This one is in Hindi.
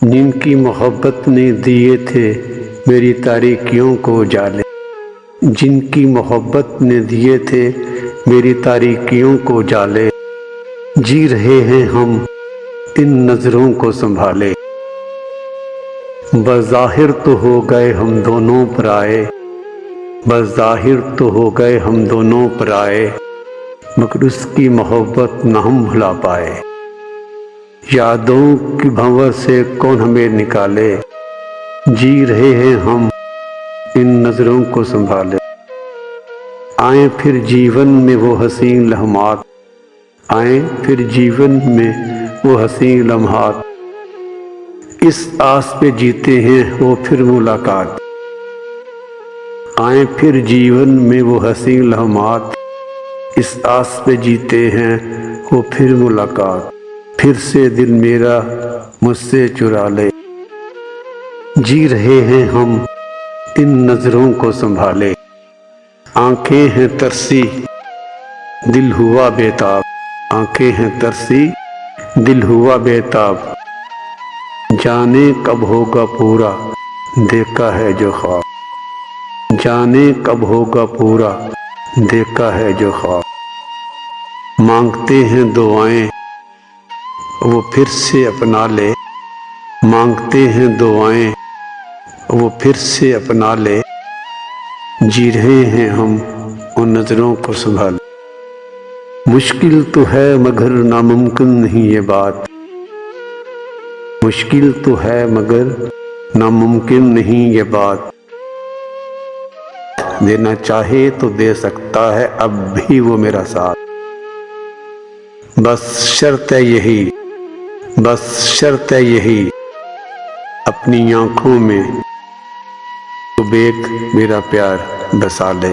जिनकी मोहब्बत ने दिए थे मेरी तारीकियों को उजाले, जिनकी मोहब्बत ने दिए थे मेरी तारीकियों को उजाले, जी रहे हैं हम इन नज़रों को संभाले। बज़ाहिर तो हो गए हम दोनों पराए, बज़ाहिर तो हो गए हम दोनों पराए, मगर उसकी मोहब्बत न हम भुला पाए। यादों की भंवर से कौन हमें निकाले, जी रहे हैं हम इन नज़रों को संभाले। आए फिर जीवन में वो हसीन लम्हात, आए फिर जीवन में वो हसीन लम्हात, इस आस पे जीते हैं वो फिर मुलाकात। आए फिर जीवन में वो हसीन लम्हात, इस आस पे जीते हैं वो फिर मुलाकात। फिर से दिल मेरा मुझसे चुरा ले, जी रहे हैं हम इन नज़रों को संभाले। आंखें हैं तरसी दिल हुआ बेताब, आंखें हैं तरसी दिल हुआ बेताब, जाने कब होगा पूरा देखा है जो ख्वाब, जाने कब होगा पूरा देखा है जो ख्वाब। मांगते हैं दुआएं वो फिर से अपना ले, मांगते हैं दुआएं वो फिर से अपना ले, जी रहे हैं हम उन नज़रों को संभाल। मुश्किल तो है मगर नामुमकिन नहीं ये बात, मुश्किल तो है मगर नामुमकिन नहीं ये बात। देना चाहे तो दे सकता है अब भी वो मेरा साथ, बस शर्त है यही, बस शर्त है यही, अपनी आँखों में तो बेक मेरा प्यार बसा ले।